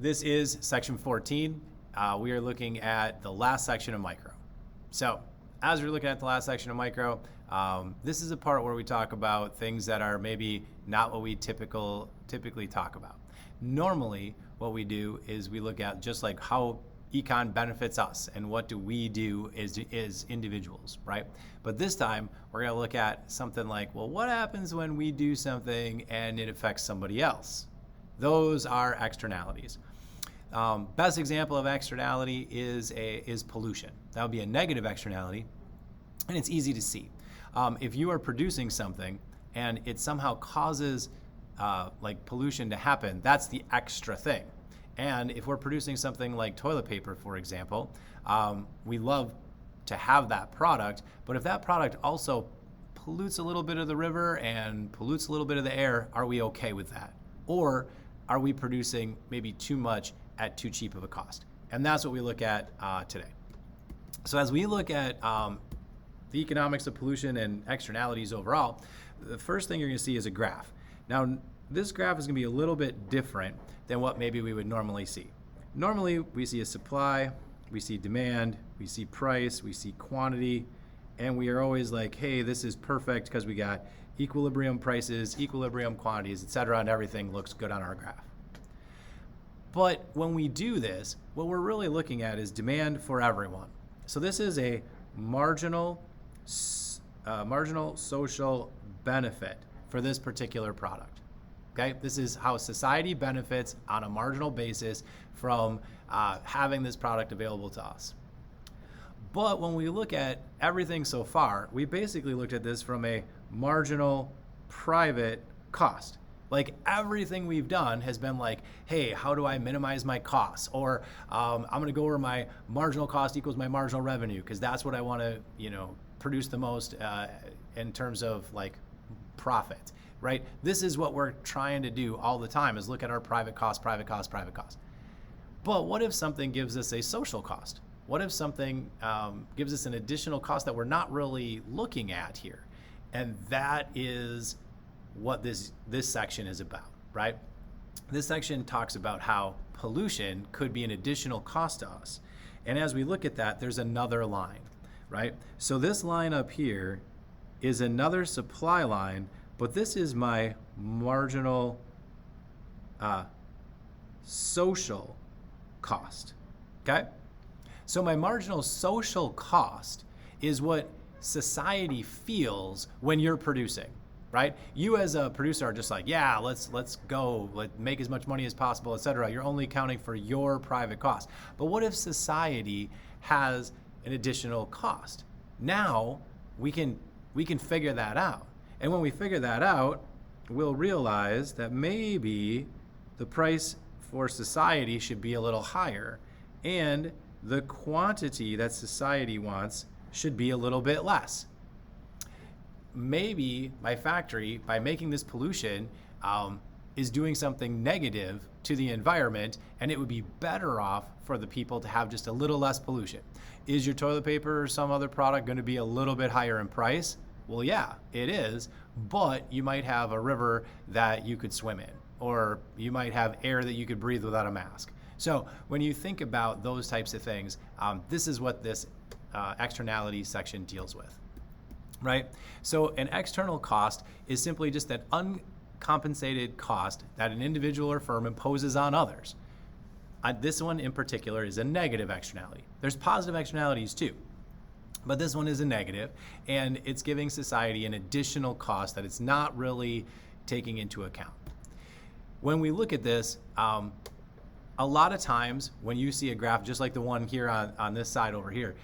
This is section 14. We are looking at the last section of micro. So as we're looking at the last section of micro, this is a part where we talk about things that are maybe not what we typically talk about. Normally, what we do is we look at just like how econ benefits us and what do we do as individuals, right? But this time, we're gonna look at something like, well, what happens when we do something and it affects somebody else? Those are externalities. Best example of externality is pollution. That would be a negative externality, and it's easy to see. If you are producing something and it somehow causes like pollution to happen, that's the extra thing. And if we're producing something like toilet paper, for example, we love to have that product, but if that product also pollutes a little bit of the river and pollutes a little bit of the air, are we okay with that? Or are we producing maybe too much at too cheap of a cost? And that's what we look at today. So as we look at the economics of pollution and externalities overall, the first thing you're gonna see is a graph. Now, this graph is gonna be a little bit different than what maybe we would normally see. Normally, we see a supply, we see demand, we see price, we see quantity, and we are always like, hey, this is perfect because we got equilibrium prices, equilibrium quantities, et cetera, and everything looks good on our graph. But when we do this, what we're really looking at is demand for everyone. So this is a marginal social benefit for this particular product. Okay, this is how society benefits on a marginal basis from having this product available to us. But when we look at everything so far, we basically looked at this from a marginal private cost. Like everything we've done has been like, hey, how do I minimize my costs? Or I'm gonna go where my marginal cost equals my marginal revenue, because that's what I wanna, produce the most in terms of like profit, right? This is what we're trying to do all the time, is look at our private cost, private cost, private cost. But what if something gives us a social cost? What if something gives us an additional cost that we're not really looking at here? And that is what this section is about, right? This section talks about how pollution could be an additional cost to us. And as we look at that, there's another line, right? So this line up here is another supply line, but this is my marginal social cost, okay? So my marginal social cost is what society feels when you're producing, right? You as a producer are just like, yeah, let's go, make as much money as possible, et cetera. You're only accounting for your private cost. But what if society has an additional cost? Now we can figure that out. And when we figure that out, we'll realize that maybe the price for society should be a little higher, and the quantity that society wants should be a little bit less. Maybe my factory, by making this pollution, is doing something negative to the environment, and it would be better off for the people to have just a little less pollution. Is your toilet paper or some other product going to be a little bit higher in price? Well, yeah, it is, but you might have a river that you could swim in, or you might have air that you could breathe without a mask. So when you think about those types of things, this is what this externality section deals with, right? So an external cost is simply just that uncompensated cost that an individual or firm imposes on others. This one in particular is a negative externality. There's positive externalities too, but this one is a negative, and it's giving society an additional cost that it's not really taking into account. When we look at this, a lot of times when you see a graph just like the one here on this side over here,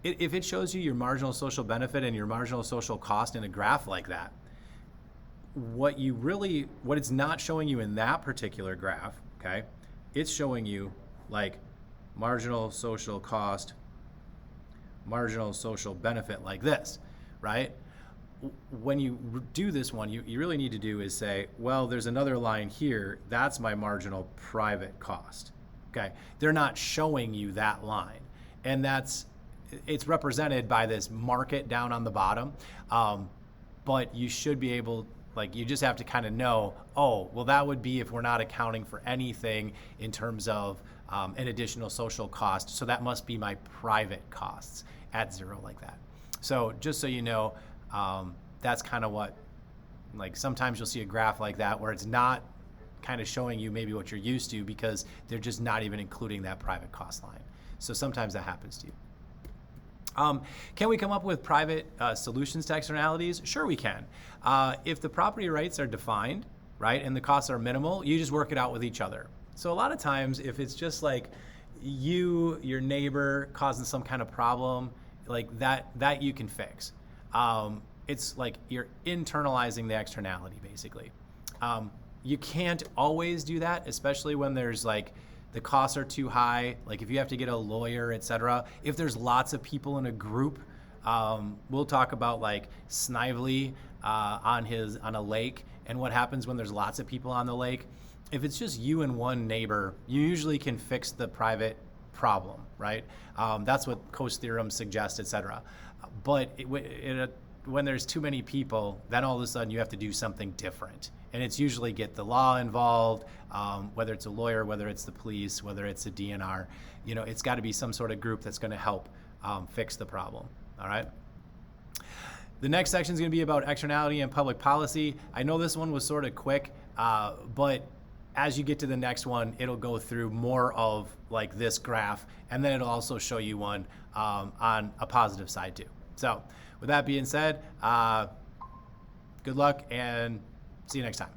if it shows you your marginal social benefit and your marginal social cost in a graph like that, what it's not showing you in that particular graph, okay, it's showing you like marginal social cost, marginal social benefit like this, right? When you do this one, you really need to do is say, well, there's another line here, that's my marginal private cost, okay? They're not showing you that line, and it's represented by this market down on the bottom, but you should be able Like you just have to kind of know, oh, well, that would be if we're not accounting for anything in terms of an additional social cost. So that must be my private costs at 0 like that. So just so you know, that's kind of what, like sometimes you'll see a graph like that where it's not kind of showing you maybe what you're used to because they're just not even including that private cost line. So sometimes that happens to you. Can we come up with private solutions to externalities? Sure we can. If the property rights are defined, right, and the costs are minimal, you just work it out with each other. So a lot of times if it's just like your neighbor causing some kind of problem, like that you can fix. It's like you're internalizing the externality basically. You can't always do that, especially when there's like the costs are too high, like if you have to get a lawyer, etc. If there's lots of people in a group, we'll talk about like Snively on a lake and what happens when there's lots of people on the lake. If it's just you and one neighbor, you usually can fix the private problem, right? That's what Coase theorem suggests, etc. But when there's too many people, then all of a sudden you have to do something different. And it's usually get the law involved, whether it's a lawyer, whether it's the police, whether it's a DNR. You know, it's got to be some sort of group that's going to help fix the problem. All right. The next section is going to be about externality and public policy. I know this one was sort of quick, but as you get to the next one, it'll go through more of like this graph, and then it'll also show you one on a positive side too. So with that being said, good luck and see you next time.